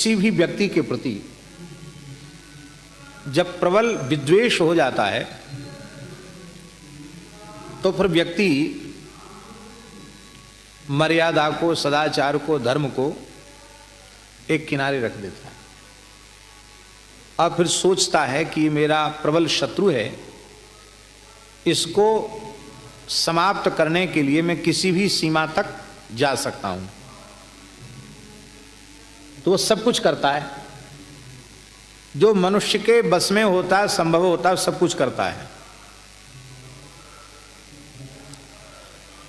किसी भी व्यक्ति के प्रति जब प्रबल विद्वेष हो जाता है तो फिर व्यक्ति मर्यादा को, सदाचार को, धर्म को एक किनारे रख देता है और फिर सोचता है कि मेरा प्रबल शत्रु है, इसको समाप्त करने के लिए मैं किसी भी सीमा तक जा सकता हूं। तो वो सब कुछ करता है जो मनुष्य के बस में होता है, संभव होता है, सब कुछ करता है।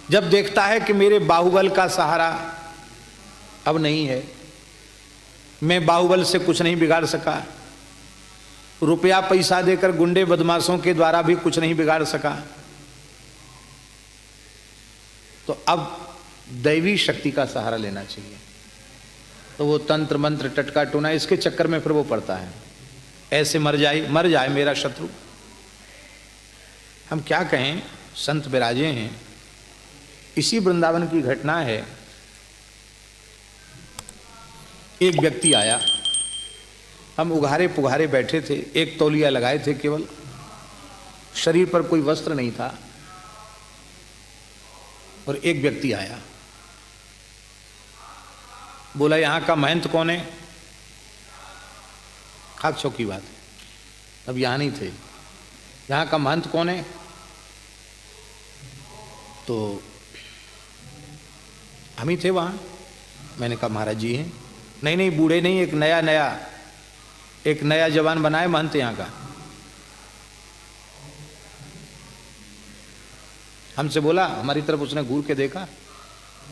जब देखता है कि मेरे बाहुबल का सहारा अब नहीं है, मैं बाहुबल से कुछ नहीं बिगाड़ सका, रुपया पैसा देकर गुंडे बदमाशों के द्वारा भी कुछ नहीं बिगाड़ सका, तो अब दैवी शक्ति का सहारा लेना चाहिए। तो वो तंत्र मंत्र टटका टूना इसके चक्कर में फिर वो पड़ता है, ऐसे मर जाए मेरा शत्रु। हम क्या कहें, संत विराजे हैं। इसी वृंदावन की घटना है। एक व्यक्ति आया, हम उघारे पुघारे बैठे थे, एक तौलिया लगाए थे केवल, शरीर पर कोई वस्त्र नहीं था, और एक व्यक्ति आया, बोला यहां का महंत कौन है? खाक छो की बात है, अब यहां नहीं थे। यहां का महंत कौन है? तो हम ही थे वहां। मैंने कहा महाराज जी हैं। नहीं बूढ़े नहीं, एक नया जवान बनाए महंत यहां का। हमसे बोला, हमारी तरफ उसने घूर के देखा,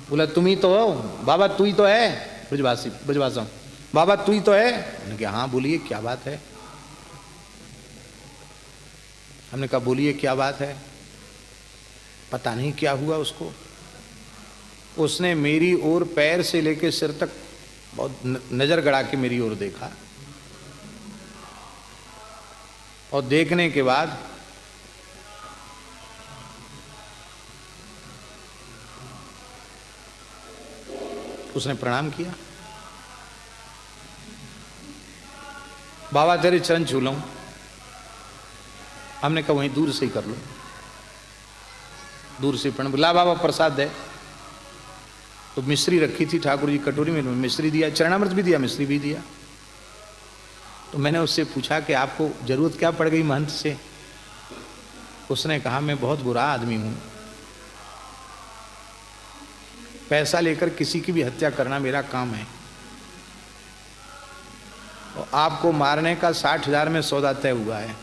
बोला तुम ही तो हो बाबा, तू ही तो है। ब्रजभाषा, बाबा तू ही तो है। मैंने कहा हाँ बोलिए क्या बात है। हमने कहा बोलिए क्या बात है। पता नहीं क्या हुआ उसको, उसने मेरी ओर पैर से लेकर सिर तक बहुत नजर गड़ा के मेरी ओर देखा, और देखने के बाद उसने प्रणाम किया, बाबा तेरे चरण छू लूं। हमने कहा वहीं दूर से ही कर लो, दूर से प्रणाम। ला बाबा प्रसाद दे। तो मिश्री रखी थी ठाकुर जी कटोरी में, मिश्री दिया, चरणामृत भी दिया, मिश्री भी दिया। तो मैंने उससे पूछा कि आपको जरूरत क्या पड़ गई महंत से? उसने कहा मैं बहुत बुरा आदमी हूं, पैसा लेकर किसी की भी हत्या करना मेरा काम है, और आपको मारने का 60,000 में सौदा तय हुआ है,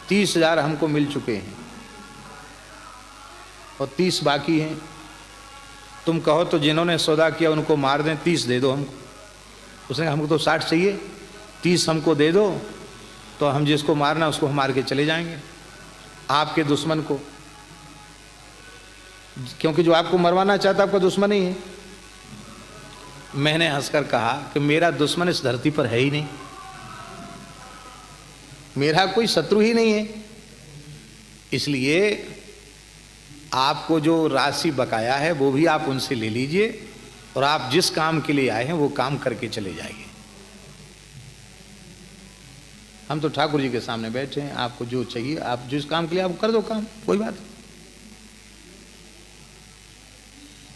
30,000 हमको मिल चुके हैं और 30 बाकी हैं। तुम कहो तो जिन्होंने सौदा किया उनको मार दें, 30 दे दो हमको। उसने कहा हमको तो 60 चाहिए, 30 हमको दे दो, तो हम जिसको मारना उसको हम मार के चले जाएंगे, आपके दुश्मन को, क्योंकि जो आपको मरवाना चाहता आपका दुश्मन ही है। मैंने हंसकर कहा कि मेरा दुश्मन इस धरती पर है ही नहीं, मेरा कोई शत्रु ही नहीं है, इसलिए आपको जो राशि बकाया है वो भी आप उनसे ले लीजिए, और आप जिस काम के लिए आए हैं वो काम करके चले जाइए। हम तो ठाकुर जी के सामने बैठे हैं, आपको जो चाहिए आप जिस काम के लिए आप कर दो काम, कोई बात।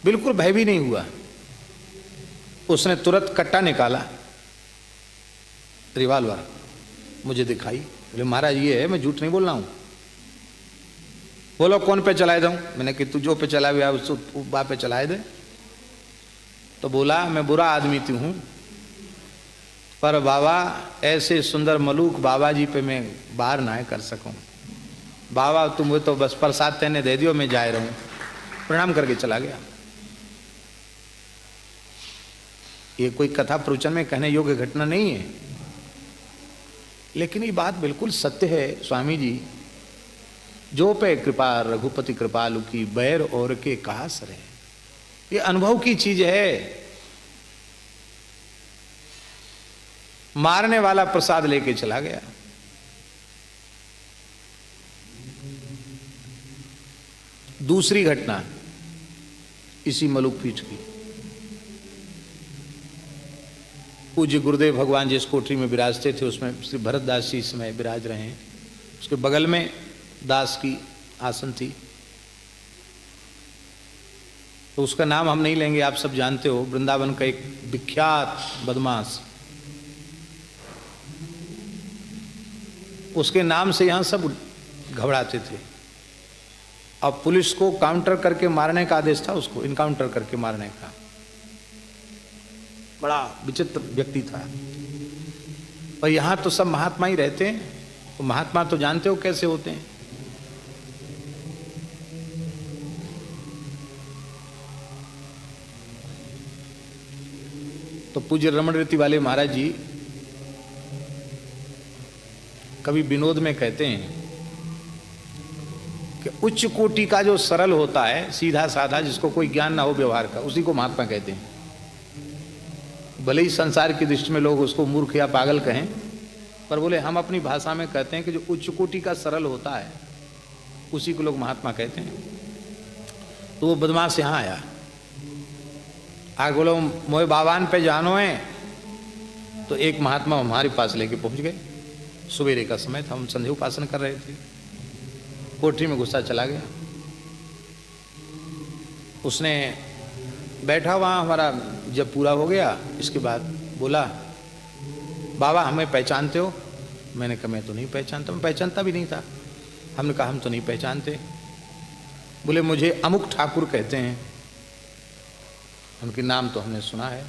बिल्कुल भय भी नहीं हुआ। उसने तुरंत कट्टा निकाला, रिवाल्वर मुझे दिखाई, बोले महाराज ये है, मैं झूठ नहीं बोल रहा हूं। बोलो कौन पे चलाए दूं? मैंने कि तू जो पे चला हुआ उस बा पे चलाए दे। तो बोला मैं बुरा आदमी तू हूं, पर बाबा ऐसे सुंदर मलूक बाबा जी पे मैं बार ना कर सकूं। बाबा तुम तो बस प्रसाद तेने दे दियो, मैं जाए रहूं। प्रणाम करके चला गया। ये कोई कथा प्रवचन में कहने योग्य घटना नहीं है, लेकिन ये बात बिल्कुल सत्य है। स्वामी जी, जो पे कृपा रघुपति कृपालु की, बैर और के कहा सरे, ये अनुभव की चीज है। मारने वाला प्रसाद लेके चला गया। दूसरी घटना इसी मलुक पीठ की। पूज्य गुरुदेव भगवान जिस कोठरी में विराजते थे उसमें श्री भरतदास जी इस समय विराज रहे हैं। उसके बगल में दास की आसन थी। तो उसका नाम हम नहीं लेंगे, आप सब जानते हो, वृंदावन का एक विख्यात बदमाश। उसके नाम से यहां सब घबराते थे। अब पुलिस को काउंटर करके मारने का आदेश था, उसको इनकाउंटर करके मारने का। बड़ा विचित्र व्यक्ति था। और यहां तो सब महात्मा ही रहते हैं, तो महात्मा तो जानते हो कैसे होते हैं। तो पूज्य रमण रीति वाले महाराज जी कभी विनोद में कहते हैं कि उच्च कोटि का जो सरल होता है, सीधा साधा, जिसको कोई ज्ञान ना हो व्यवहार का, उसी को महात्मा कहते हैं। भले ही संसार की दृष्टि में लोग उसको मूर्ख या पागल कहें, पर बोले हम अपनी भाषा में कहते हैं कि जो उच्च कोटि का सरल होता है उसी को लोग महात्मा कहते हैं। तो वो बदमाश यहाँ आया, आगे बोलो मोए बाबान पे जानो है। तो एक महात्मा हमारे पास लेके पहुंच गए। सवेरे का समय था, हम संध्या उपासना कर रहे थे। कोठरी में गुस्सा चला गया। उसने बैठा वहाँ, हमारा जब पूरा हो गया इसके बाद बोला, बाबा हमें पहचानते हो? मैंने कहा मैं तो नहीं पहचानता, मैं पहचानता भी नहीं था। हमने कहा हम तो नहीं पहचानते। बोले मुझे अमुक ठाकुर कहते हैं। उनके नाम तो हमने सुना है।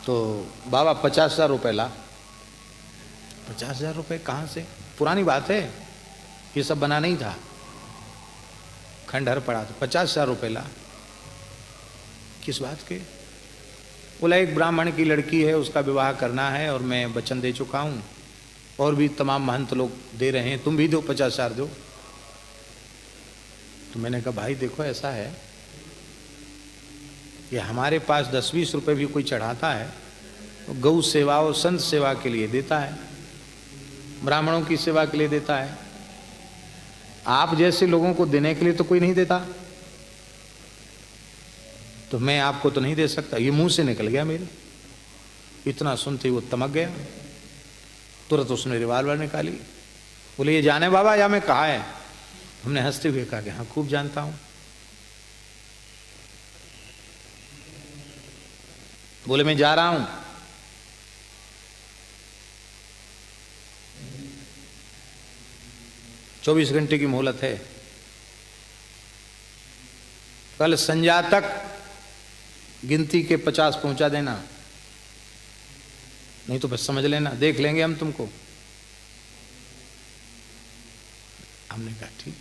तो बाबा 50,000 रुपये ला। 50,000 रुपये कहाँ से? पुरानी बात है, ये सब बना नहीं था, खंडहर पड़ा था। 50,000 रुपये ला। किस बात के? बोला एक ब्राह्मण की लड़की है, उसका विवाह करना है और मैं वचन दे चुका हूँ, और भी तमाम महंत लोग दे रहे हैं, तुम भी दो, 50,000 दो। तो मैंने कहा भाई देखो ऐसा है, ये हमारे पास 10-20 रुपये भी कोई चढ़ाता है तो गौ सेवा और संत सेवा के लिए देता है, ब्राह्मणों की सेवा के लिए देता है। आप जैसे लोगों को देने के लिए तो कोई नहीं देता, तो मैं आपको तो नहीं दे सकता। ये मुंह से निकल गया मेरे। इतना सुनते ही वो तमक गया। तुरंत उसने रिवाल्वर निकाली। बोले ये जाने बाबा या मैं कहा है? हमने हंसते हुए कहा कि हाँ खूब जानता हूं। बोले मैं जा रहा हूं। चौबीस घंटे की मोहलत है, कल संध्या तक गिनती के 50 पहुंचा देना, नहीं तो बस समझ लेना देख लेंगे हम तुमको। हमने कहा ठीक,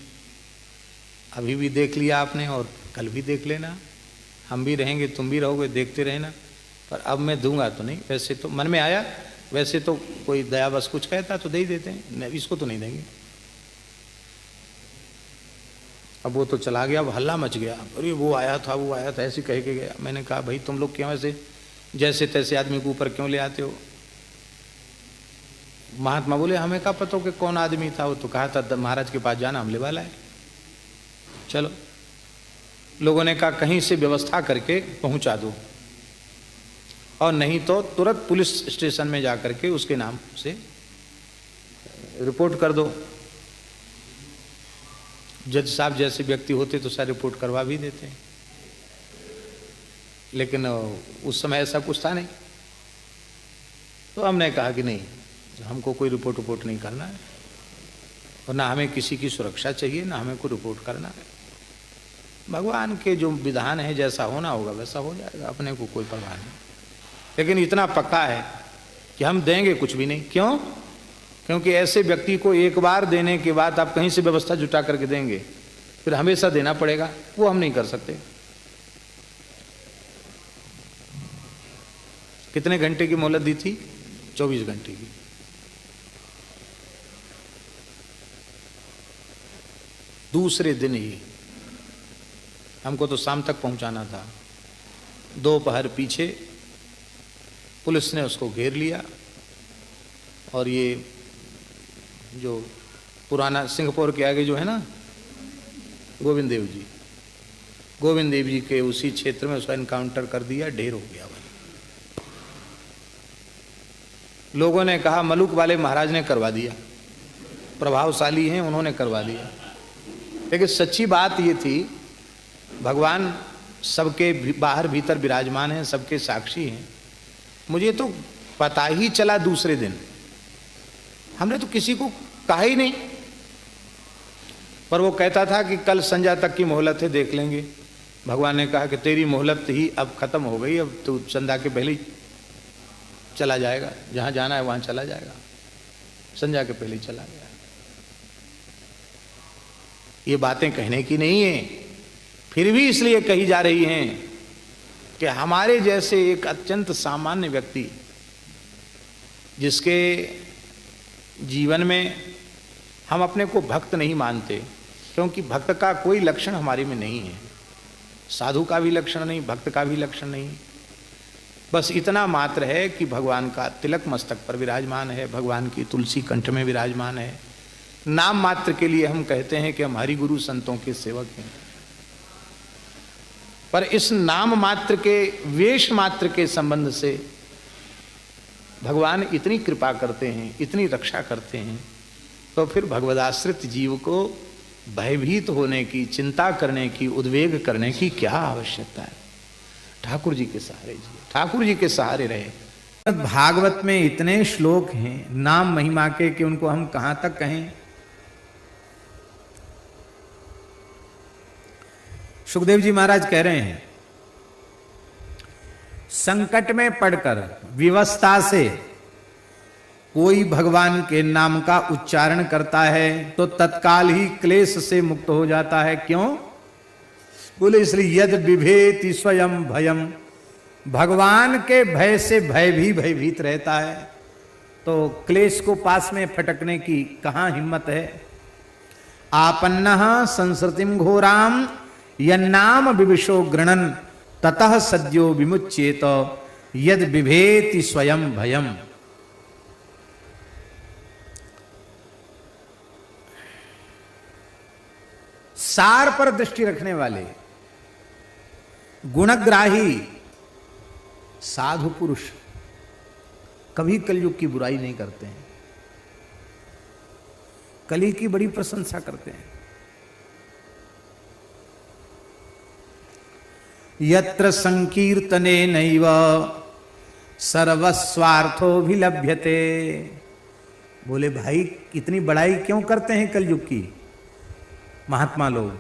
अभी भी देख लिया आपने और कल भी देख लेना, हम भी रहेंगे तुम भी रहोगे, देखते रहना। पर अब मैं दूंगा तो नहीं, वैसे तो मन में आया, वैसे तो कोई दया बस कुछ कहता तो दे ही देते हैं, इसको तो नहीं देंगे। अब वो तो चला गया, अब हल्ला मच गया, अरे वो आया था वो आया था, ऐसे कह के गया। मैंने कहा भाई तुम लोग क्यों ऐसे जैसे तैसे आदमी को ऊपर क्यों ले आते हो? महात्मा बोले हमें क्या पता कि कौन आदमी था, वो तो कहा था महाराज के पास जाना हमले वाला है। चलो, लोगों ने कहा कहीं से व्यवस्था करके पहुंचा दो, और नहीं तो तुरंत पुलिस स्टेशन में जाकर के उसके नाम से रिपोर्ट कर दो। जज साहब जैसे व्यक्ति होते तो सारे रिपोर्ट करवा भी देते, लेकिन उस समय ऐसा कुछ था नहीं। तो हमने कहा कि नहीं, हमको कोई रिपोर्ट नहीं करना है, और ना हमें किसी की सुरक्षा चाहिए, ना हमें कोई रिपोर्ट करना है। भगवान के जो विधान है, जैसा होना होगा वैसा हो जाएगा, अपने को कोई परवाह नहीं। लेकिन इतना पक्का है कि हम देंगे कुछ भी नहीं। क्यों? क्योंकि ऐसे व्यक्ति को एक बार देने के बाद आप कहीं से व्यवस्था जुटा करके देंगे, फिर हमेशा देना पड़ेगा, वो हम नहीं कर सकते। कितने घंटे की मोहलत दी थी? 24 घंटे की। दूसरे दिन ही हमको तो शाम तक पहुंचाना था। दोपहर पीछे पुलिस ने उसको घेर लिया, और ये जो पुराना सिंगापुर के आगे जो है ना गोविंद देव जी के उसी क्षेत्र में उसका इनकाउंटर कर दिया, ढेर हो गया भाई। लोगों ने कहा मलुक वाले महाराज ने करवा दिया, प्रभावशाली हैं उन्होंने करवा दिया। लेकिन सच्ची बात ये थी, भगवान सबके बाहर भीतर विराजमान हैं, सबके साक्षी हैं। मुझे तो पता ही चला दूसरे दिन, हमने तो किसी को कहा ही नहीं, पर वो कहता था कि कल संध्या तक की मोहलत है, देख लेंगे। भगवान ने कहा कि तेरी मोहलत ही अब खत्म हो गई, अब तू संध्या के पहले ही चला जाएगा, जहां जाना है वहां चला जाएगा। संध्या के पहले ही चला गया। ये बातें कहने की नहीं है, फिर भी इसलिए कही जा रही हैं कि हमारे जैसे एक अत्यंत सामान्य व्यक्ति, जिसके जीवन में हम अपने को भक्त नहीं मानते, क्योंकि भक्त का कोई लक्षण हमारे में नहीं है, साधु का भी लक्षण नहीं, भक्त का भी लक्षण नहीं, बस इतना मात्र है कि भगवान का तिलक मस्तक पर विराजमान है, भगवान की तुलसी कंठ में विराजमान है। नाम मात्र के लिए हम कहते हैं कि हम हरि गुरु संतों के सेवक हैं, पर इस नाम मात्र के, वेश मात्र के संबंध से भगवान इतनी कृपा करते हैं, इतनी रक्षा करते हैं, तो फिर भगवदाश्रित जीव को भयभीत होने की, चिंता करने की, उद्वेग करने की क्या आवश्यकता है। ठाकुर जी के सहारे जिए, ठाकुर जी के सहारे रहे। भागवत में इतने श्लोक हैं नाम महिमा के कि उनको हम कहां तक कहें। सुखदेव जी महाराज कह रहे हैं, संकट में पड़कर विवशता से कोई भगवान के नाम का उच्चारण करता है तो तत्काल ही क्लेश से मुक्त हो जाता है। क्यों? बोले इसलिए यद बिभेति स्वयं भयम, भगवान के भय से भय भी भयभीत रहता है, तो क्लेश को पास में फटकने की कहां हिम्मत है। आपन्नः संसृतिम घोराम यन्नाम विविशो गृणन ततः सद्यो विमुच्येत यद बिभेति स्वयं भयम। सार पर दृष्टि रखने वाले गुणग्राही साधु पुरुष कभी कलयुग की बुराई नहीं करते हैं, कली की बड़ी प्रशंसा करते हैं। यत्र संकीर्तने नैव सर्वस्वार्थोऽभिलभ्यते। बोले भाई कितनी बड़ाई क्यों करते हैं कलयुग की महात्मा लोग?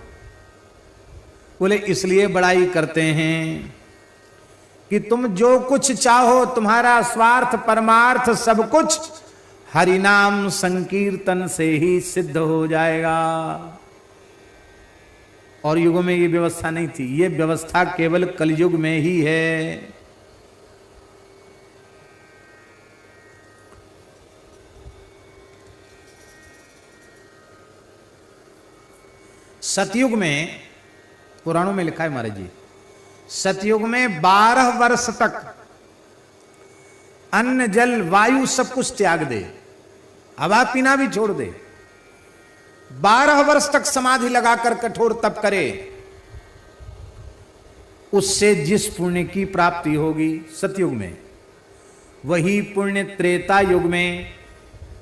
बोले इसलिए बड़ाई करते हैं कि तुम जो कुछ चाहो, तुम्हारा स्वार्थ परमार्थ सब कुछ हरिनाम संकीर्तन से ही सिद्ध हो जाएगा। और युगों में ये व्यवस्था नहीं थी, ये व्यवस्था केवल कलयुग में ही है। सतयुग में, पुराणों में लिखा है महाराज जी, सतयुग में 12 वर्ष तक अन्न जल वायु सब कुछ त्याग दे, हवा पीना भी छोड़ दे, 12 वर्ष तक समाधि लगाकर कठोर तप करे, उससे जिस पुण्य की प्राप्ति होगी सतयुग में, वही पुण्य त्रेता युग में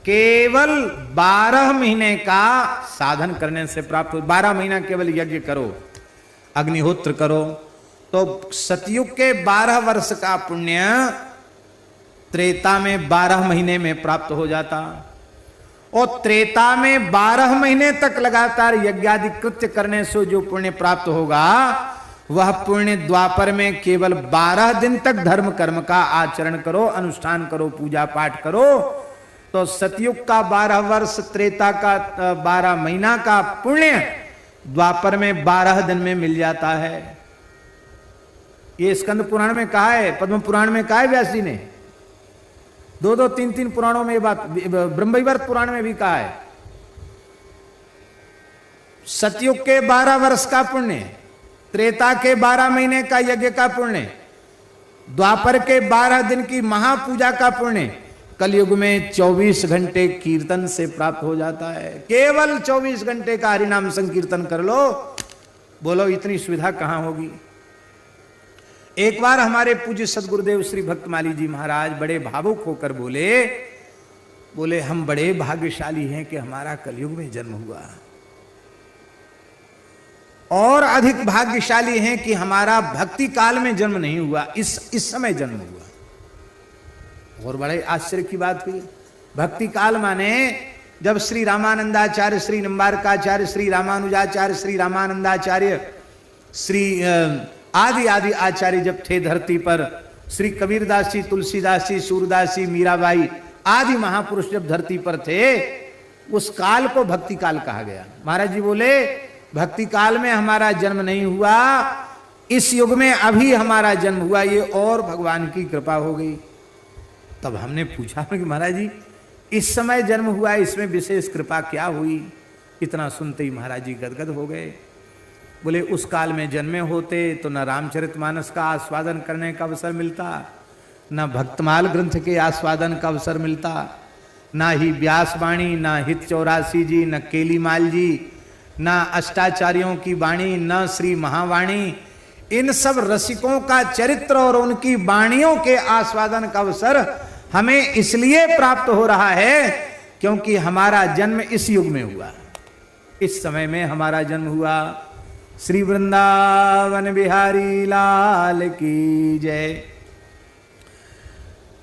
केवल 12 महीने का साधन करने से प्राप्त हो। 12 महीना केवल यज्ञ करो, अग्निहोत्र करो, तो सतयुग के 12 वर्ष का पुण्य त्रेता में 12 महीने में प्राप्त हो जाता। और त्रेता में 12 महीने तक लगातार यज्ञादि कृत्य करने से जो पुण्य प्राप्त होगा, वह पुण्य द्वापर में केवल 12 दिन तक धर्म कर्म का आचरण करो, अनुष्ठान करो, पूजा पाठ करो, तो सतयुग का 12 वर्ष, त्रेता का 12 महीना का पुण्य द्वापर में 12 दिन में मिल जाता है। ये स्कंद पुराण में कहा है, पद्म पुराण में कहा है व्यास जी ने, 2-2, 3-3 पुराणों में ये बात, ब्रह्मवैवर्त पुराण में भी कहा है। सतयुग के 12 वर्ष का पुण्य, त्रेता के 12 महीने का यज्ञ का पुण्य, द्वापर के 12 दिन की महापूजा का पुण्य कलयुग में 24 घंटे कीर्तन से प्राप्त हो जाता है। केवल 24 घंटे का हरिनाम संकीर्तन कर लो, बोलो इतनी सुविधा कहां होगी। एक बार हमारे पूज्य सदगुरुदेव श्री भक्तमाली जी महाराज बड़े भावुक होकर बोले हम बड़े भाग्यशाली हैं कि हमारा कलयुग में जन्म हुआ, और अधिक भाग्यशाली हैं कि हमारा भक्ति काल में जन्म नहीं हुआ, इस समय जन्म हुआ। और बड़े आश्चर्य की बात हुई। भक्ति काल माने जब श्री रामानंदाचार्य, श्री निम्बारकाचार्य, श्री रामानुजाचार्य, श्री रामानंदाचार्य, श्री आदि आदि आचार्य जब थे धरती पर, श्री कबीरदास जी, तुलसीदास जी, सूरदास जी, मीराबाई आदि महापुरुष जब धरती पर थे, उस काल को भक्ति काल कहा गया। महाराज जी बोले भक्ति काल में हमारा जन्म नहीं हुआ, इस युग में अभी हमारा जन्म हुआ, ये और भगवान की कृपा हो गई। तब हमने पूछा कि महाराज जी इस समय जन्म हुआ, इसमें विशेष कृपा क्या हुई? इतना सुनते ही महाराज जी गदगद हो गए। बोले उस काल में जन्मे होते तो न रामचरितमानस का आस्वादन करने का अवसर मिलता, न भक्तमाल ग्रंथ के आस्वादन का अवसर मिलता, ना ही व्यासवाणी, ना हित 84 जी, न केलीमाल जी, ना अष्टाचार्यों की वाणी, न श्री महावाणी, इन सब रसिकों का चरित्र और उनकी वाणियों के आस्वादन का अवसर हमें इसलिए प्राप्त हो रहा है क्योंकि हमारा जन्म इस युग में हुआ, इस समय में हमारा जन्म हुआ। श्री वृंदावन बिहारी लाल की जय।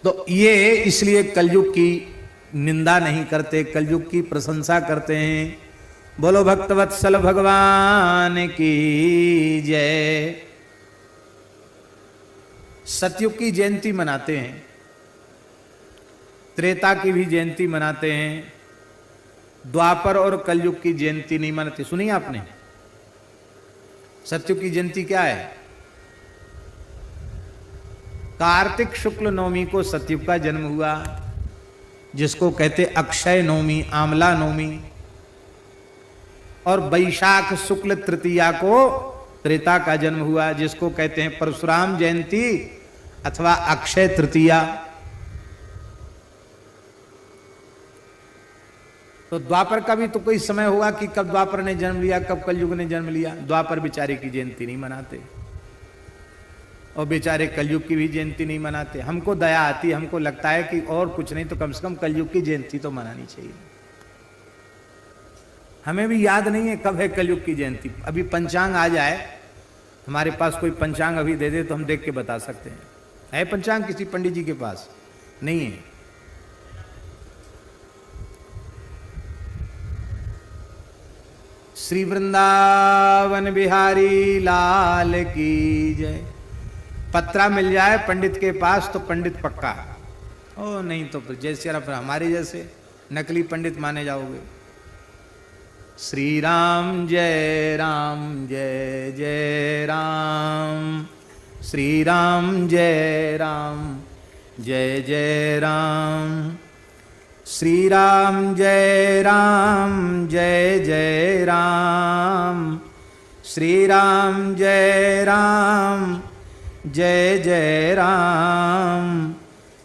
तो ये इसलिए कलयुग की निंदा नहीं करते, कलयुग की प्रशंसा करते हैं। बोलो भक्तवत्सल भगवान की जय। सतयुग की जयंती मनाते हैं, त्रेता की भी जयंती मनाते हैं, द्वापर और कलयुग की जयंती नहीं मनाते। सुनिए आपने, सतयुग की जयंती क्या है? कार्तिक शुक्ल नवमी को सतयुग का जन्म हुआ, जिसको कहते अक्षय नवमी, आमला नवमी, और वैशाख शुक्ल तृतीया को त्रेता का जन्म हुआ, जिसको कहते हैं परशुराम जयंती अथवा अक्षय तृतीया। तो द्वापर का भी तो कोई समय होगा कि कब द्वापर ने जन्म लिया, कब कलयुग ने जन्म लिया। द्वापर बेचारे की जयंती नहीं मनाते, और बेचारे कलयुग की भी जयंती नहीं मनाते। हमको दया आती, हमको लगता है कि और कुछ नहीं तो कम से कम कलयुग की जयंती तो मनानी चाहिए। हमें भी याद नहीं है कब है कलयुग की जयंती। अभी पंचांग आ जाए, हमारे पास कोई पंचांग अभी दे दे तो हम देख के बता सकते हैं। है पंचांग किसी पंडित जी के पास? नहीं है। श्री वृंदावन बिहारी लाल की जय। पत्रा मिल जाए पंडित के पास तो पंडित पक्का, ओ नहीं तो फिर जैसे हमारे जैसे नकली पंडित माने जाओगे। श्री राम जय जय राम, श्री राम जय जय राम, श्री राम जय जय राम, श्री राम जय जय राम,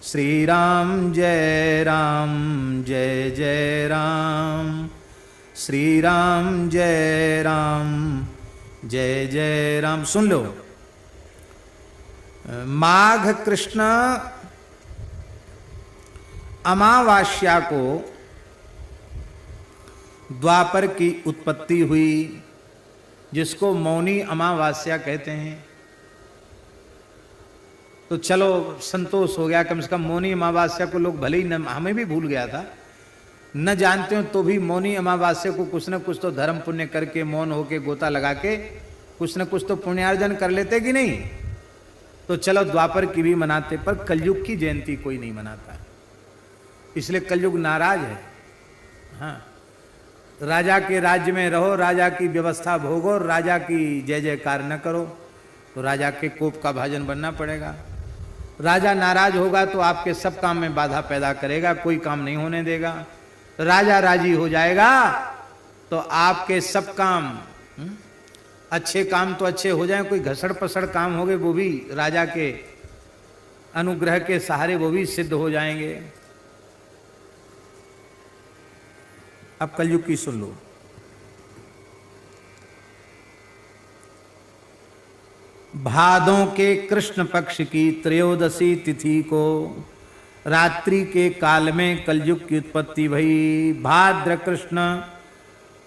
श्री राम जय जय राम, श्री राम जय जय राम। सुन लो, माघ कृष्ण अमावास्या को द्वापर की उत्पत्ति हुई, जिसको मौनी अमावास्या कहते हैं। तो चलो संतोष हो गया, कम से कम मौनी अमावास्या को लोग भले ही न, हमें भी भूल गया था, न जानते हो तो भी मौनी अमावास्या को कुछ न कुछ तो धर्म पुण्य करके, मौन होके, गोता लगा के कुछ न कुछ तो पुण्यार्जन कर लेते कि नहीं। तो चलो द्वापर की भी मनाते, पर कलयुग की जयंती कोई नहीं मनाता, इसलिए कलयुग नाराज है। हाँ, राजा के राज्य में रहो, राजा की व्यवस्था भोगो, राजा की जय जयकार न करो तो राजा के कोप का भाजन बनना पड़ेगा। राजा नाराज होगा तो आपके सब काम में बाधा पैदा करेगा, कोई काम नहीं होने देगा। राजा राजी हो जाएगा तो आपके सब काम, अच्छे काम तो अच्छे हो जाएं, कोई घसड़ पसड़ काम हो गए वो भी राजा के अनुग्रह के सहारे वो भी सिद्ध हो जाएंगे। अब कलयुग की सुन लो। भादों के कृष्ण पक्ष की त्रयोदशी तिथि को रात्रि के काल में कलयुग की उत्पत्ति भई। भाद्र कृष्ण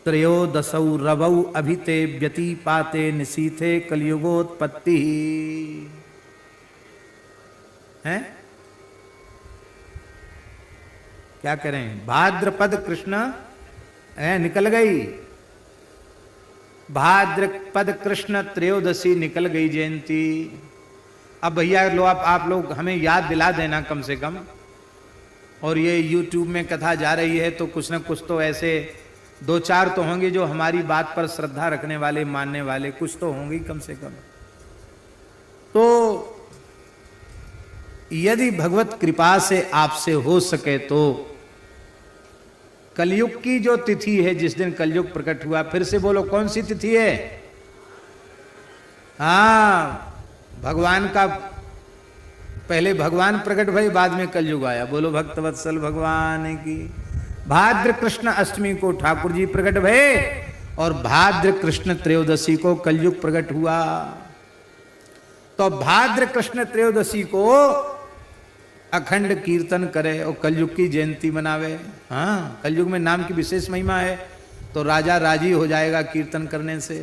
त्रयोदशौ रवौ अभिते व्यतिपाते निशीथे कलयुगोत्पत्ति है। क्या करें, भाद्रपद कृष्ण है निकल गई, भाद्रपद कृष्ण त्रयोदशी निकल गई जयंती। अब भैया लो आप लोग हमें याद दिला देना कम से कम। और ये YouTube में कथा जा रही है तो कुछ न कुछ तो ऐसे दो चार तो होंगे जो हमारी बात पर श्रद्धा रखने वाले, मानने वाले कुछ तो होंगे कम से कम। तो यदि भगवत कृपा से आपसे हो सके तो कलयुग की जो तिथि है, जिस दिन कलयुग प्रकट हुआ, फिर से बोलो कौन सी तिथि है? हाँ, भगवान का पहले भगवान प्रकट भई, बाद में कलयुग आया। बोलो भक्तवत्सल भगवान की। भाद्र कृष्ण अष्टमी को ठाकुर जी प्रकट भये और भाद्र कृष्ण त्रयोदशी को कलयुग प्रकट हुआ। तो भाद्र कृष्ण त्रयोदशी को अखंड कीर्तन करे और कलयुग की जयंती मनावे। हाँ, कलयुग में नाम की विशेष महिमा है, तो राजा राजी हो जाएगा कीर्तन करने से,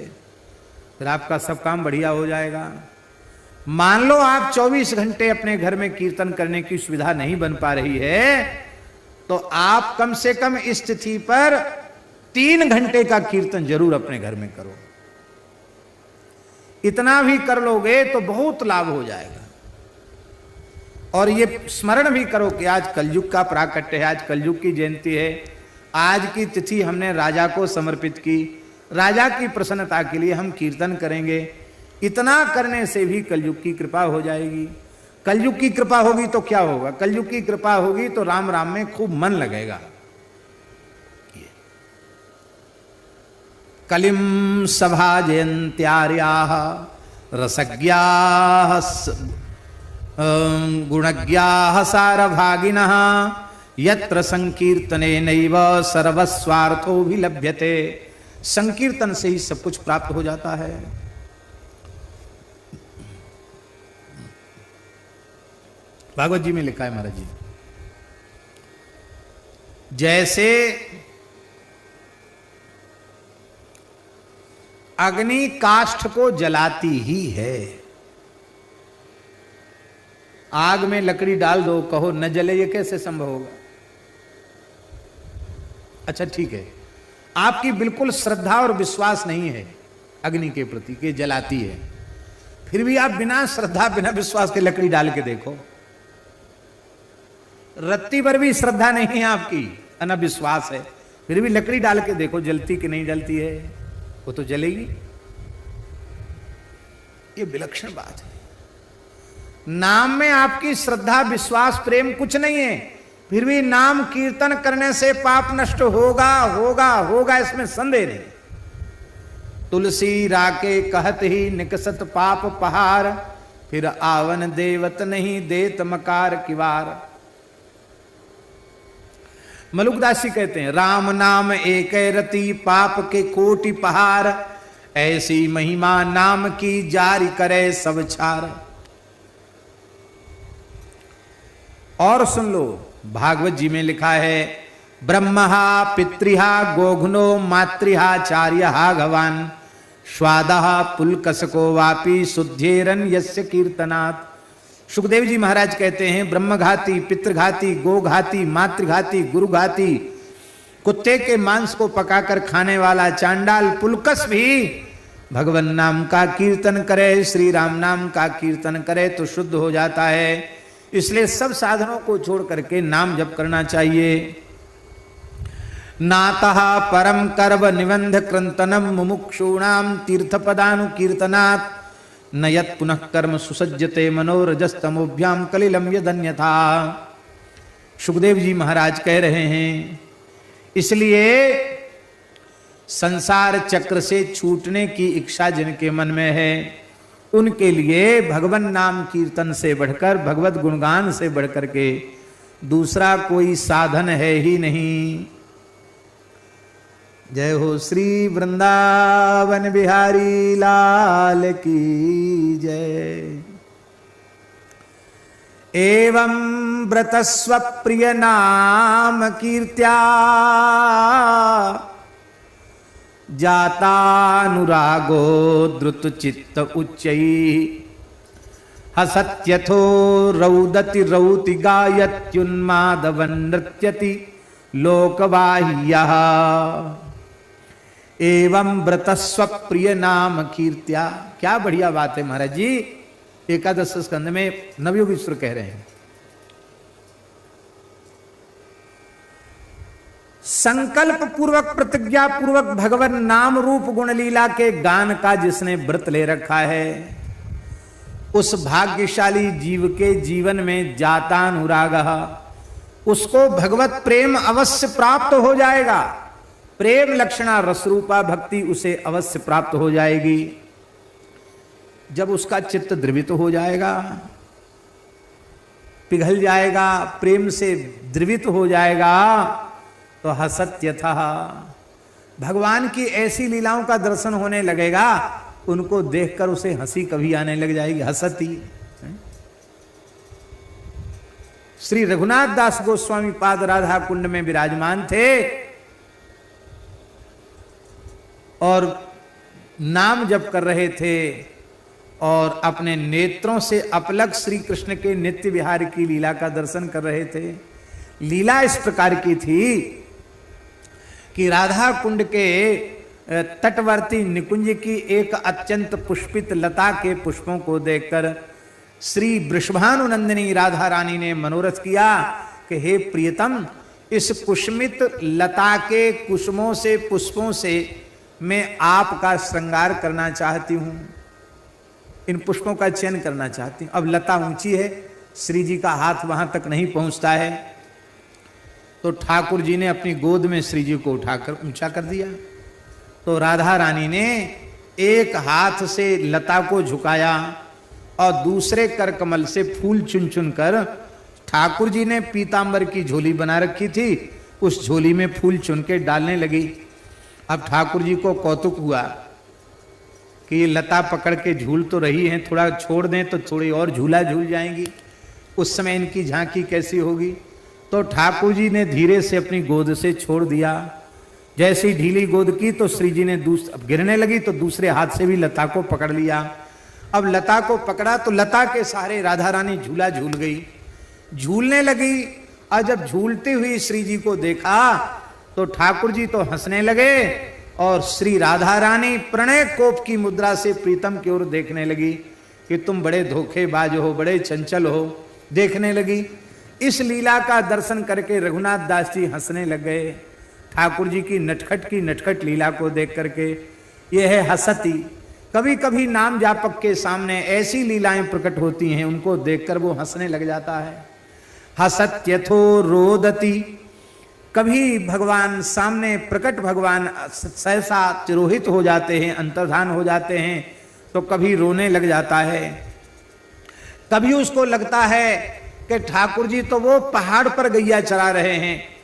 फिर आपका सब काम बढ़िया हो जाएगा। मान लो आप 24 घंटे अपने घर में कीर्तन करने की सुविधा नहीं बन पा रही है, तो आप कम से कम इस तिथि पर 3 घंटे का कीर्तन जरूर अपने घर में करो। इतना भी कर लोगे तो बहुत लाभ हो जाएगा। और ये स्मरण भी करो कि आज कलयुग का प्राकट्य है, आज कलयुग की जयंती है। आज की तिथि हमने राजा को समर्पित की, राजा की प्रसन्नता के लिए हम कीर्तन करेंगे। इतना करने से भी कलयुग की कृपा हो जाएगी। कलयुग की कृपा होगी तो क्या होगा? कलयुग की कृपा होगी तो राम राम में खूब मन लगेगा। कलिम सभा जयंत्यार्याः रसज्ञाः गुणज्ञाः सारभागिनः यत्र संकीर्तने नैव सर्वस्वार्थो भी लभ्यते। संकीर्तन से ही सब कुछ प्राप्त हो जाता है। भागवत जी में लिखा है महाराज जी, जैसे अग्नि काष्ठ को जलाती ही है। आग में लकड़ी डाल दो, कहो न जले, ये कैसे संभव होगा? अच्छा ठीक है, आपकी बिल्कुल श्रद्धा और विश्वास नहीं है अग्नि के प्रति कि जलाती है, फिर भी आप बिना श्रद्धा बिना विश्वास के लकड़ी डाल के देखो, रत्ती पर भी श्रद्धा नहीं है आपकी, अनविश्वास है, फिर भी लकड़ी डाल के देखो जलती कि नहीं जलती है। वो तो जलेगी। ये विलक्षण बात है। नाम में आपकी श्रद्धा विश्वास प्रेम कुछ नहीं है, फिर भी नाम कीर्तन करने से पाप नष्ट होगा होगा होगा, इसमें संदेह नहीं। तुलसी राके कहत ही निकसत पाप पहार, फिर आवन देवत नहीं देत मकार किवार। मलुकदास जी कहते हैं, राम नाम एक रति पाप के कोटि पहार, ऐसी महिमा नाम की जारी करे सब छार। और सुन लो, भागवत जी में लिखा है, ब्रह्महा पितृहा गोघ्नो मातृहा चार्यहा भगवान स्वादहा पुलकसको वापी शुद्धेरन यस्य कीर्तनात्। सुखदेव जी महाराज कहते हैं, ब्रह्मघाती, पितृघाती, गोघाती, मातृघाती, गुरुघाती, कुत्ते के मांस को पकाकर खाने वाला चांडाल पुलकस भी भगवान नाम का कीर्तन करे, श्री राम नाम का कीर्तन करे तो शुद्ध हो जाता है। इसलिए सब साधनों को छोड़ करके नाम जप करना चाहिए। नातः परम कर्म निबंध कृंतनम मुमुक्षूणाम तीर्थपदानुकीर्तनात् न यत् पुनः कर्म सुसज्जते मनोरजस्तमोभ्याम कलिलम यदन्यथा। सुखदेव जी महाराज कह रहे हैं, इसलिए संसार चक्र से छूटने की इच्छा जिनके मन में है, उनके लिए भगवान नाम कीर्तन से बढ़कर, भगवत गुणगान से बढ़कर के दूसरा कोई साधन है ही नहीं। जय हो श्री वृंदावन बिहारी लाल की जय। एवं व्रतस्व प्रिय नाम कीर्त्या जातानुरागो द्रुत चित्त उच्चैः हसत्यथो रौदति रौति गायत्युन्मादवन् नृत्यति लोकवाह्यः। एवं व्रतस्व प्रिय नाम कीर्त्या। क्या बढ़िया बात है महाराज जी। एकादश स्कंद में नवयोगीश्वर कह रहे हैं, संकल्प पूर्वक प्रतिज्ञा पूर्वक भगवान नाम रूप गुण लीला के गान का जिसने व्रत ले रखा है, उस भाग्यशाली जीव के जीवन में जातानुरागः, उसको भगवत प्रेम अवश्य प्राप्त हो जाएगा। प्रेम लक्षणा रसरूपा भक्ति उसे अवश्य प्राप्त हो जाएगी। जब उसका चित्त द्रवित हो जाएगा, पिघल जाएगा, प्रेम से द्रवित हो जाएगा, तो हसत्यथः, भगवान की ऐसी लीलाओं का दर्शन होने लगेगा, उनको देखकर उसे हंसी कभी आने लग जाएगी। हसती। श्री रघुनाथ दास गोस्वामी पाद राधा कुंड में विराजमान थे और नाम जप कर रहे थे और अपने नेत्रों से अपलक श्री कृष्ण के नित्य विहार की लीला का दर्शन कर रहे थे। लीला इस प्रकार की थी कि राधा कुंड के तटवर्ती निकुंज की एक अत्यंत पुष्पित लता के पुष्पों को देखकर श्री वृषभानुनंदिनी राधा रानी ने मनोरथ किया कि हे प्रियतम, इस पुष्पित लता के कुसुमों से पुष्पों से मैं आपका श्रृंगार करना चाहती हूं, इन पुष्पों का चयन करना चाहती हूं। अब लता ऊंची है, श्री जी का हाथ वहां तक नहीं पहुंचता है, तो ठाकुर जी ने अपनी गोद में श्री जी को उठाकर ऊंचा कर दिया। तो राधा रानी ने एक हाथ से लता को झुकाया और दूसरे कर कमल से फूल चुन चुन कर, ठाकुर जी ने पीतांबर की झोली बना रखी थी, उस झोली में फूल चुन के डालने लगी। अब ठाकुर जी को कौतुक हुआ कि ये लता पकड़ के झूल तो रही हैं, थोड़ा छोड़ दें तो थोड़ी और झूला झूल जाएंगी, उस समय इनकी झांकी कैसी होगी। तो ठाकुर जी ने धीरे से अपनी गोद से छोड़ दिया। जैसी ढीली गोद की तो श्री जी ने गिरने लगी तो दूसरे हाथ से भी लता को पकड़ लिया। अब लता को पकड़ा तो लता के सहारे राधा रानी झूला झूल गई, झूलने लगी। और जब झूलती हुई श्री जी को देखा तो ठाकुर जी तो हंसने लगे और श्री राधा रानी प्रणय कोप की मुद्रा से प्रीतम की ओर देखने लगी कि तुम बड़े धोखेबाज हो, बड़े चंचल हो, देखने लगी। इस लीला का दर्शन करके रघुनाथ दास जी हंसने लग गए ठाकुर जी की नटखट लीला को देख करके। यह है हसती। कभी कभी नाम जापक के सामने ऐसी लीलाएं प्रकट होती हैं, उनको देखकर वो हंसने लग जाता है। हसत्यथो रोदती, कभी भगवान सामने प्रकट, भगवान सहसा तिरोहित हो जाते हैं, अंतर्धान हो जाते हैं, तो कभी रोने लग जाता है। कभी उसको लगता है कि ठाकुर जी तो वो पहाड़ पर गैया चरा रहे हैं,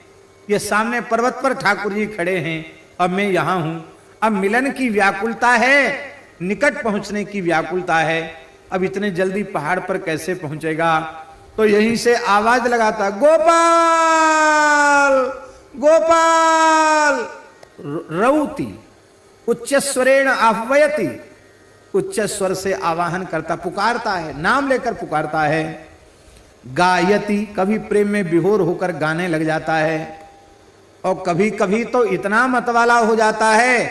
ये सामने पर्वत पर ठाकुर जी खड़े हैं और मैं यहां हूं। अब मिलन की व्याकुलता है, निकट पहुंचने की व्याकुलता है, अब इतने जल्दी पहाड़ पर कैसे पहुंचेगा। तो यहीं से आवाज लगाता, गोपाल गोपाल, रौती, उच्च स्वरेण आह्वयति, उच्च स्वर से आवाहन करता, पुकारता है, नाम लेकर पुकारता है। गायति, कभी प्रेम में विभोर होकर गाने लग जाता है और कभी कभी तो इतना मतवाला हो जाता है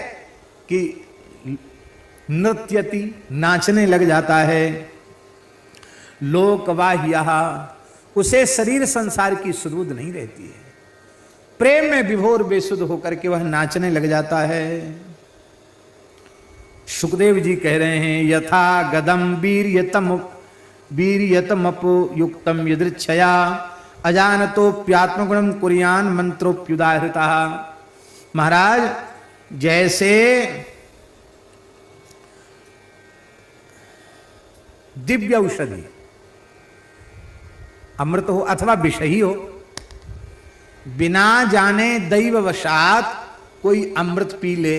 कि नृत्यति, नाचने लग जाता है। लोकवाह्यः, उसे शरीर संसार की सुध नहीं रहती है, प्रेम में विभोर बेसुध होकर के वह नाचने लग जाता है। सुखदेव जी कह रहे हैं, यथा गदम वीर्यतमपो युक्तम यदृच्छया अजानतोप्यात्मगुणम कुर्यान मंत्रोप्युदाहृता। महाराज, जैसे दिव्य औषधि, अमृत हो अथवा विष ही हो, बिना जाने दैववशात कोई अमृत पी ले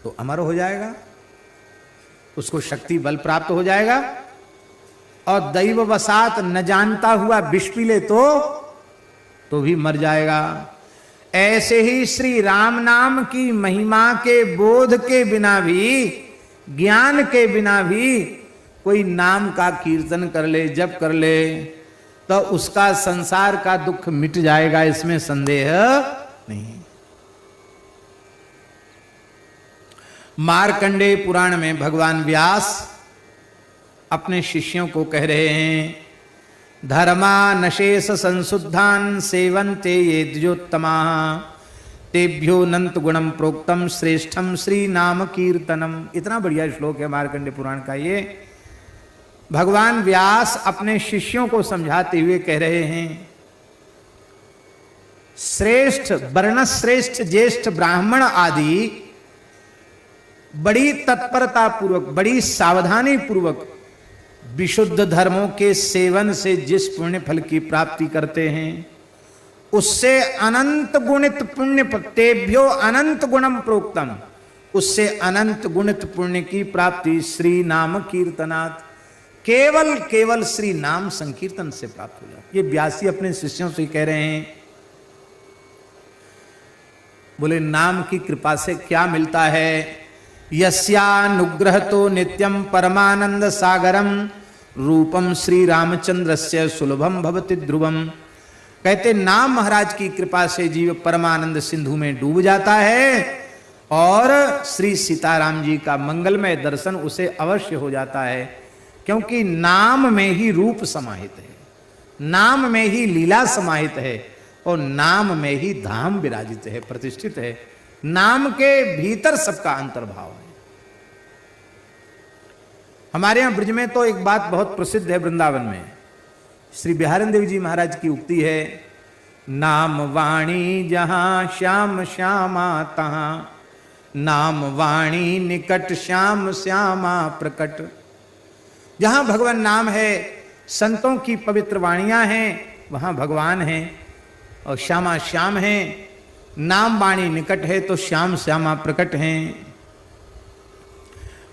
तो अमर हो जाएगा, उसको शक्ति बल प्राप्त हो जाएगा, और दैव वसात न जानता हुआ विष पी ले तो भी मर जाएगा। ऐसे ही श्री राम नाम की महिमा के बोध के बिना भी, ज्ञान के बिना भी कोई नाम का कीर्तन कर ले, जप कर ले, तो उसका संसार का दुख मिट जाएगा, इसमें संदेह नहीं। मार्कंडेय पुराण में भगवान व्यास अपने शिष्यों को कह रहे हैं, धर्मा नशेष संशुद्धान सेवन्ते ये द्विजोत्तमा तेभ्यो नंत गुणम प्रोक्तम श्रेष्ठम श्री नाम कीर्तनम। इतना बढ़िया श्लोक है मार्कंडेय पुराण का ये। भगवान व्यास अपने शिष्यों को समझाते हुए कह रहे हैं, श्रेष्ठ वर्ण श्रेष्ठ ज्येष्ठ ब्राह्मण आदि बड़ी तत्परता पूर्वक, बड़ी सावधानी पूर्वक विशुद्ध धर्मों के सेवन से जिस पुण्य फल की प्राप्ति करते हैं, उससे अनंत गुणित पुण्य, तेभ्यो अनंत गुणम प्रोक्तम, उससे अनंत गुणित पुण्य की प्राप्ति श्री नाम कीर्तनात्, केवल श्री नाम संकीर्तन से प्राप्त हो जाती। ये व्यासी अपने शिष्यों से कह रहे हैं। बोले नाम की कृपा से क्या मिलता है? यस्यानुग्रह तो नित्यम परमानंद सागरम रूपम श्री रामचंद्रस्य सुलभम भवति ध्रुवम। कहते नाम महाराज की कृपा से जीव परमानंद सिंधु में डूब जाता है और श्री सीताराम जी का मंगलमय दर्शन उसे अवश्य हो जाता है, क्योंकि नाम में ही रूप समाहित है, नाम में ही लीला समाहित है और नाम में ही धाम विराजित है, प्रतिष्ठित है। नाम के भीतर सबका अंतर्भाव है। हमारे यहां ब्रज में तो एक बात बहुत प्रसिद्ध है, वृंदावन में श्री बिहारन देव जी महाराज की उक्ति है, नाम वाणी जहां श्याम श्यामा तहां, नाम वाणी निकट श्याम श्यामा प्रकट। जहां भगवान नाम है, संतों की पवित्र वाणियां हैं, वहां भगवान हैं और श्यामा श्याम हैं। नाम वाणी निकट है तो श्याम श्यामा प्रकट हैं।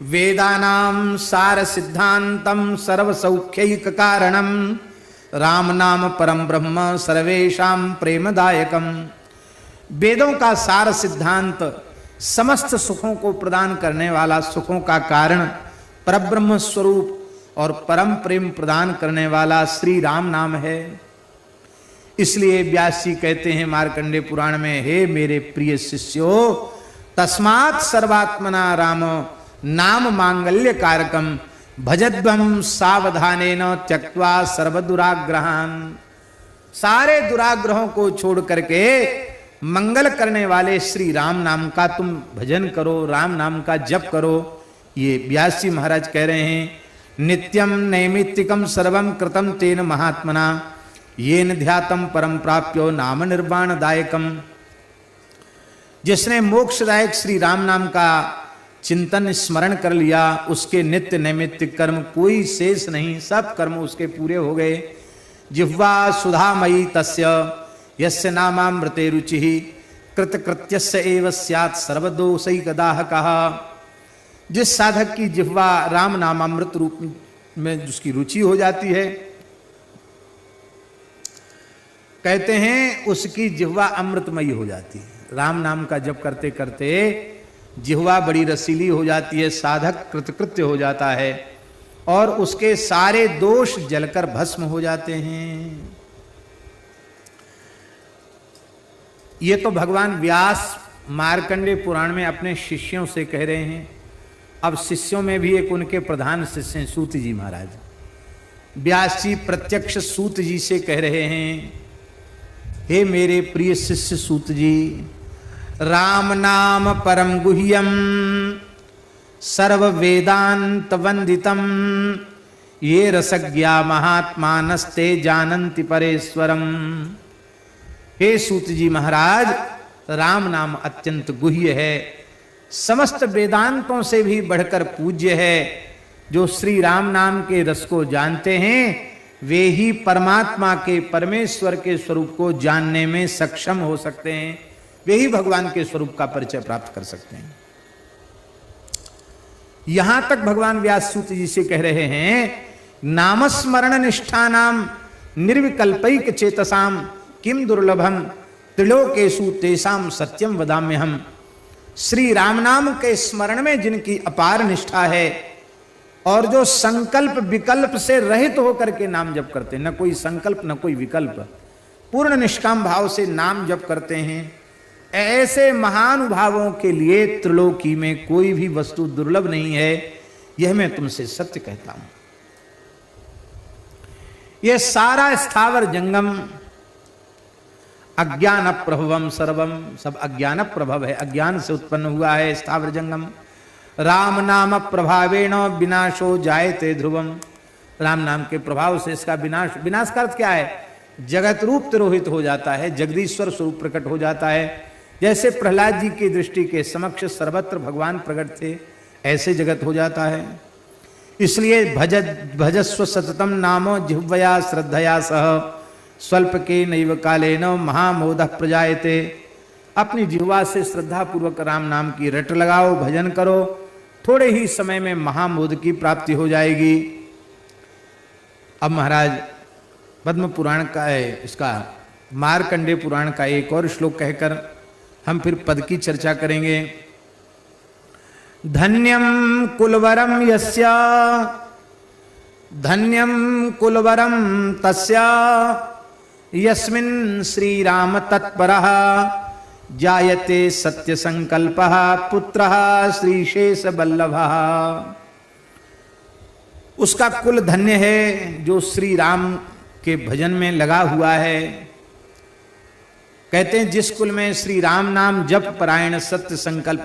वेदानाम सार सिद्धांतम सर्व सौख्यैक कारणम राम नाम परम ब्रह्म सर्वेशाम प्रेमदायकम। वेदों का सार सिद्धांत, समस्त सुखों को प्रदान करने वाला, सुखों का कारण, परब्रह्म स्वरूप और परम प्रेम प्रदान करने वाला श्री राम नाम है। इसलिए व्यास जी कहते हैं मार्कंडेय पुराण में, हे मेरे प्रिय शिष्यों, तस्मात् सर्वात्मना राम नाम मांगल्य कारकम भजद्वम सावधानेन त्यक्त्वा सर्वदुराग्रहान। सारे दुराग्रहों को छोड़ करके मंगल करने वाले श्री राम नाम का तुम भजन करो, राम नाम का जप करो। ये व्यास जी महाराज कह रहे हैं, नित्यम नैमित्तिकम सर्वम कृतम तेन महात्मना येन ध्यातम परम प्राप्यो नाम निर्वाण दायकम। जिसने मोक्षदायक श्री राम नाम का चिंतन स्मरण कर लिया, उसके नित्य नैमित्तिक कर्म कोई शेष नहीं, सब कर्म उसके पूरे हो गए। जिह्वा सुधामयी तस्य यस्य नामामृते रुचिः कृतकृत्यस्य एव स्यात् सर्वदोषैकदाहकः। जिस साधक की जिह्वा राम नामामृत रूप में जिसकी रुचि हो जाती है, कहते हैं उसकी जिह्वा अमृतमयी हो जाती है। राम नाम का जप करते करते जिह्वा बड़ी रसीली हो जाती है, साधक कृतकृत्य हो जाता है और उसके सारे दोष जलकर भस्म हो जाते हैं। ये तो भगवान व्यास मार्कंडेय पुराण में अपने शिष्यों से कह रहे हैं। अब शिष्यों में भी एक उनके प्रधान शिष्य हैं सूत जी महाराज। व्यास जी प्रत्यक्ष सूत जी से कह रहे हैं, हे मेरे प्रिय शिष्य सूत जी, राम नाम परम गुह्यम सर्व वेदांत वंदितम ये रसज्ञा महात्मानस्ते जानन्ति परेश्वरम। हे सूत जी महाराज, राम नाम अत्यंत गुह्य है, समस्त वेदांतों से भी बढ़कर पूज्य है। जो श्री राम नाम के रस को जानते हैं वे ही परमात्मा के, परमेश्वर के स्वरूप को जानने में सक्षम हो सकते हैं। वे ही भगवान के स्वरूप का परिचय प्राप्त कर सकते हैं। यहां तक भगवान व्यास सूत जी से कह रहे हैं, नामस्मरण निष्ठानाम निर्विकल्पैक चेतसाम किम दुर्लभम त्रिलोकेषु तेषाम सत्यम वदाम्यहम। श्री राम नाम के स्मरण में जिनकी अपार निष्ठा है और जो संकल्प विकल्प से रहित होकर के नाम जप करते हैं, न कोई संकल्प न कोई विकल्प, पूर्ण निष्काम भाव से नाम जप करते हैं, ऐसे महानुभावों के लिए त्रिलोकी में कोई भी वस्तु दुर्लभ नहीं है। यह मैं तुमसे सत्य कहता हूं। यह सारा स्थावर जंगम अज्ञान प्रभवम सर्वम, सब अज्ञान प्रभव है, अज्ञान से उत्पन्न हुआ है स्थावर जंगम। राम नाम प्रभावेण विनाशो जायते ध्रुवम। राम नाम के प्रभाव से इसका विनाश, विनाश का अर्थ क्या है? जगत रूप तिरोहित हो जाता है, जगदीश्वर स्वरूप प्रकट हो जाता है। जैसे प्रहलाद जी की दृष्टि के समक्ष सर्वत्र भगवान प्रकट थे, ऐसे जगत हो जाता है। इसलिए भजस्व सततम नामो जिह्वया श्रद्धया सह स्वल्प के नैव कालेन महामोदः प्रजायते। अपनी जिह्वा से श्रद्धा पूर्वक राम नाम की रट लगाओ, भजन करो, थोड़े ही समय में महामोद की प्राप्ति हो जाएगी। अब महाराज पद्म पुराण का है, इसका मार्कंडेय पुराण का एक और श्लोक कहकर हम फिर पद की चर्चा करेंगे। धन्यम कुलवरम यस्या धन्यम कुलवरम तस्या यस्मिन् श्री राम तत्परः जायते सत्य संकल्पः पुत्रः श्रीशेष बल्लभः। उसका कुल धन्य है जो श्री राम के भजन में लगा हुआ है। कहते हैं जिस कुल में श्री राम नाम जप परायण सत्य संकल्प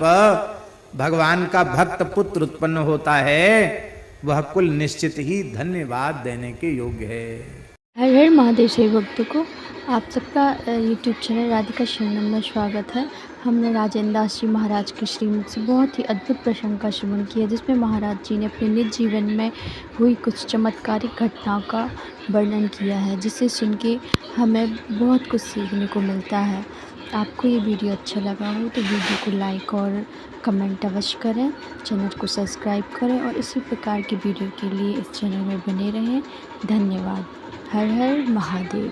भगवान का भक्त पुत्र उत्पन्न होता है, वह कुल निश्चित ही धन्यवाद देने के योग्य है। हर हर महादेव से भक्तों को आप सबका यूट्यूब चैनल राधिका शरणम में स्वागत है। हमने राजेंद्र दास जी महाराज के श्रीमुख से बहुत ही अद्भुत प्रसंग का श्रवण किया, जिसमें महाराज जी ने अपने निज जीवन में हुई कुछ चमत्कारिक घटनाओं का वर्णन किया है, जिसे सुन के हमें बहुत कुछ सीखने को मिलता है। आपको ये वीडियो अच्छा लगा हो तो वीडियो को लाइक और कमेंट अवश्य करें, चैनल को सब्सक्राइब करें और इसी प्रकार की वीडियो के लिए इस चैनल में बने रहें। धन्यवाद। हर हर महादेव।